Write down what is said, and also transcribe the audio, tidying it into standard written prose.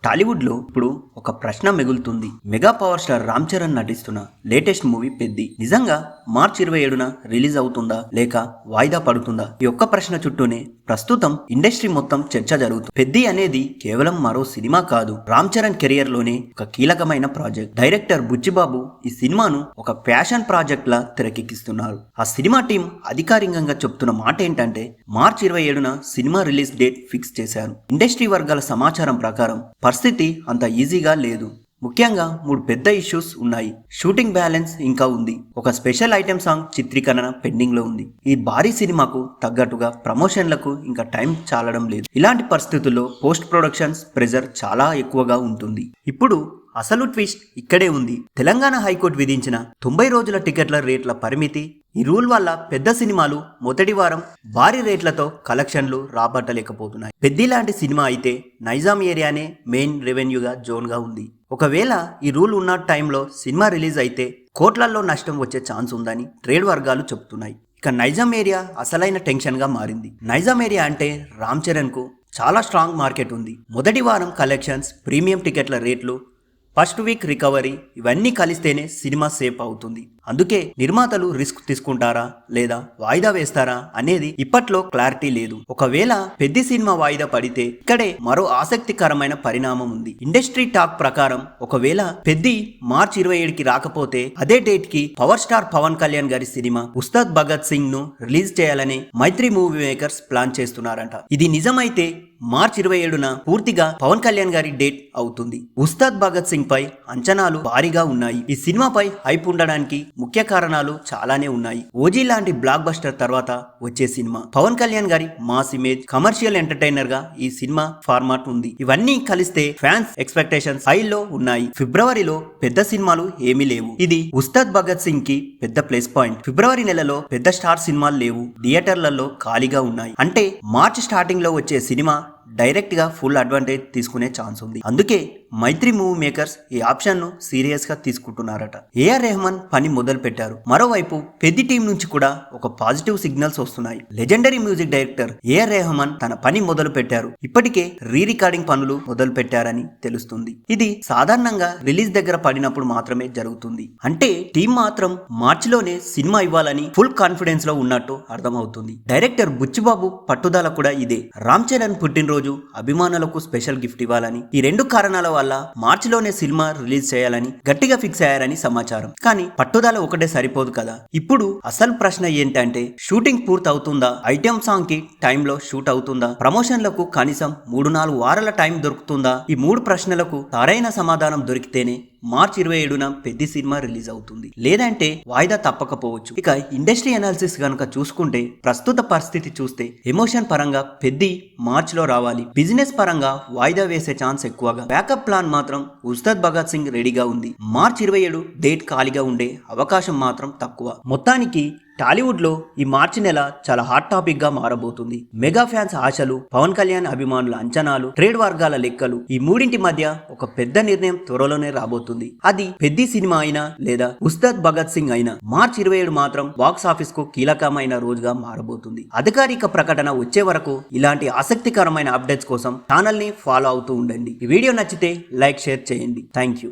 టాలీవుడ్ లో ఇప్పుడు ఒక ప్రశ్న మిగులుతుంది. Mega power star Ram Charan నటిస్తున్న లేటెస్ట్ మూవీ పెద్ది నిజంగా మార్చి 27న రిలీజ్ అవుతుందా లేక వాయిదా పడుతుందా? ఈ ఒక్క ప్రశ్న చుట్టూనే ప్రస్తుతం ఇండస్ట్రీ మొత్తం చర్చ జరుగుతుంది. పెద్ది అనేది కేవలం మరో సినిమా కాదు, రామ్ చరణ్ కెరియర్ లోనే ఒక కీలకమైన ప్రాజెక్ట్. డైరెక్టర్ బుచ్చిబాబు ఈ సినిమాను ఒక ప్యాషన్ ప్రాజెక్ట్ లా తెరకెక్కిస్తున్నారు. ఆ సినిమా టీం అధికారికంగా చెప్తున్న మాట ఏంటంటే మార్చి 27న సినిమా రిలీజ్ డేట్ ఫిక్స్ చేశారు. ఇండస్ట్రీ వర్గాల సమాచారం ప్రకారం పరిస్థితి అంత ఈజీగా లేదు. ముఖ్యంగా 3 పెద్ద ఇష్యూస్ ఉన్నాయి. షూటింగ్ బ్యాలెన్స్ ఇంకా ఉంది. ఒక స్పెషల్ ఐటెం సాంగ్ చిత్రీకరణ పెండింగ్ లో ఉంది. ఈ భారీ సినిమాకు తగ్గట్టుగా ప్రమోషన్లకు ఇంకా టైం చాలడం లేదు. ఇలాంటి పరిస్థితుల్లో పోస్ట్ ప్రొడక్షన్స్ ప్రెజర్ చాలా ఎక్కువగా ఉంటుంది. ఇప్పుడు అసలు ట్విస్ట్ ఇక్కడే ఉంది. తెలంగాణ హైకోర్టు విధించిన 90 రోజుల టికెట్ల రేట్ల పరిమితి. ఈ రూల్ వల్ల పెద్ద సినిమాలు మొదటి వారం భారీ రేట్లతో కలెక్షన్లు రాబట్టలేకపోతున్నాయి. పెద్ది లాంటి సినిమా అయితే నైజాం ఏరియానే మెయిన్ రెవెన్యూగా జోన్గా ఉంది. ఒకవేళ ఈ రూల్ ఉన్న టైంలో సినిమా రిలీజ్ అయితే కోట్లల్లో నష్టం వచ్చే ఛాన్స్ ఉందని ట్రేడ్ వర్గాలు చెబుతున్నాయి. ఇక నైజాం ఏరియా అసలైన టెన్షన్ గా మారింది. నైజాం ఏరియా అంటే రామ్ చరణ్ కు చాలా స్ట్రాంగ్ మార్కెట్ ఉంది. మొదటి వారం కలెక్షన్స్, ప్రీమియం టికెట్ల రేట్లు, ఫస్ట్ వీక్ రికవరీ ఇవన్నీ కలిస్తేనే సినిమా సేఫ్ అవుతుంది. అందుకే నిర్మాతలు రిస్క్ తీసుకుంటారా లేదా వాయిదా వేస్తారా అనేది ఇప్పట్లో క్లారిటీ లేదు. ఒకవేళ పెద్ద సినిమా వాయిదా పడితే ఇక్కడే మరో ఆసక్తికరమైన పరిణామం ఉంది. ఇండస్ట్రీ టాక్ ప్రకారం ఒకవేళ పెద్ది మార్చి 27కి రాకపోతే అదే డేట్ కి పవర్ స్టార్ పవన్ కళ్యాణ్ గారి సినిమా ఉస్తాద్ భగత్ సింగ్ ను రిలీజ్ చేయాలని మైత్రి మూవీ మేకర్స్ ప్లాన్ చేస్తున్నారంట. ఇది నిజమైతే మార్చి 27న పూర్తిగా పవన్ కళ్యాణ్ గారి డేట్ అవుతుంది. ఉస్తాద్ భగత్ సింగ్ పై అంచనాలు భారీగా ఉన్నాయి. ఈ సినిమాపై హైప్ ఉండడానికి ముఖ్య కారణాలు చాలానే ఉన్నాయి. ఓజీ లాంటి బ్లాక్ బస్టర్ తర్వాత వచ్చే సినిమా, పవన్ కళ్యాణ్ గారి మాస్ ఇమేజ్, కమర్షియల్ ఎంటర్టైనర్ గా ఈ సినిమా ఫార్మాట్ ఉంది. ఇవన్నీ కలిస్తే ఫ్యాన్స్ ఎక్స్పెక్టేషన్స్ హైలో ఉన్నాయి. ఫిబ్రవరిలో పెద్ద సినిమాలు ఏమీ లేవు. ఇది ఉస్తాద్ భగత్ సింగ్ కి పెద్ద ప్లస్ పాయింట్. ఫిబ్రవరి నెలలో పెద్ద స్టార్ సినిమాలు లేవు. థియేటర్లలో ఖాళీగా ఉన్నాయి. అంటే మార్చి స్టార్టింగ్ లో వచ్చే సినిమా డైరెక్ట్ గా ఫుల్ అడ్వాంటేజ్ తీసుకునే ఛాన్స్ ఉంది. అందుకే మైత్రి మూవీ మేకర్స్ ఈ ఆప్షన్ ను సీరియస్ గా తీసుకుంటున్నారట. ఏఆర్ రెహమాన్ పని మొదలు పెట్టారు. మరోవైపు పెద్ద టీం నుంచి కూడా ఒక పాజిటివ్ సిగ్నల్స్ వస్తున్నాయి. Legendary music director AR Rahman తన పని మొదలు పెట్టారు. ఇప్పటికే రీ రికార్డింగ్ పనులు మొదలు పెట్టారని తెలుస్తుంది. ఇది సాధారణంగా రిలీజ్ దగ్గర పడినప్పుడు మాత్రమే జరుగుతుంది. అంటే టీం మాత్రం మార్చిలోనే సినిమా ఇవ్వాలని ఫుల్ కాన్ఫిడెన్స్ లో ఉన్నట్టు అర్థమవుతుంది. డైరెక్టర్ బుచ్చిబాబు పట్టుదల కూడా ఇదే. రామ్ చరణ్ పుట్టినరోజు అభిమానులకు స్పెషల్ గిఫ్ట్ ఇవ్వాలని, ఈ 2 కారణాల వల్ల మార్చిలోనే సినిమా రిలీజ్ చేయాలని గట్టిగా ఫిక్స్ అయ్యారని సమాచారం. కానీ పట్టుదల ఒకటే సరిపోదు కదా. ఇప్పుడు అసలు ప్రశ్న ఏంటంటే షూటింగ్ పూర్తి అవుతుందా, ఐటెం సాంగ్ కి టైంలో షూట్ అవుతుందా, ప్రమోషన్లకు కనీసం 3-4 వారాల టైం దొరుకుతుందా? ఈ 3 ప్రశ్నలకు సరైన సమాధానం దొరికితేనే మార్చి 27న పెద్ద సినిమా రిలీజ్ అవుతుంది. లేదంటే వాయిదా తప్పకపోవచ్చు. ఇక ఇండస్ట్రీ అనాలిసిస్ గనుక చూసుకుంటే ప్రస్తుత పరిస్థితి చూస్తే ఎమోషన్ పరంగా పెద్ది మార్చిలో రావాలి. బిజినెస్ పరంగా వాయిదా వేసే ఛాన్స్ ఎక్కువగా. బ్యాకప్ ప్లాన్ మాత్రం ఉస్తాద్ భగత్ సింగ్ రెడీగా ఉంది. మార్చి 27 డేట్ ఖాళీగా ఉండే అవకాశం మాత్రం తక్కువ. మొత్తానికి టాలీవుడ్ లో ఈ మార్చి నెల చాలా హాట్ టాపిక్ గా మారబోతుంది. మెగా ఫ్యాన్స్ ఆశలు, పవన్ కళ్యాణ్ అభిమానుల అంచనాలు, ట్రేడ్ వర్గాల లెక్కలు, ఈ మూడింటి మధ్య ఒక పెద్ద నిర్ణయం త్వరలోనే రాబోతుంది. అది పెద్ద సినిమా అయినా లేదా ఉస్తాద్ భగత్ సింగ్ అయినా మార్చి 27 మాత్రం బాక్స్ ఆఫీస్ కు కీలకమైన రోజుగా మారబోతుంది. అధికారిక ప్రకటన వచ్చే వరకు ఇలాంటి ఆసక్తికరమైన అప్డేట్స్ కోసం ఛానల్ ని ఫాలో అవుతూ ఉండండి. ఈ వీడియో నచ్చితే లైక్, షేర్ చేయండి. Thank you.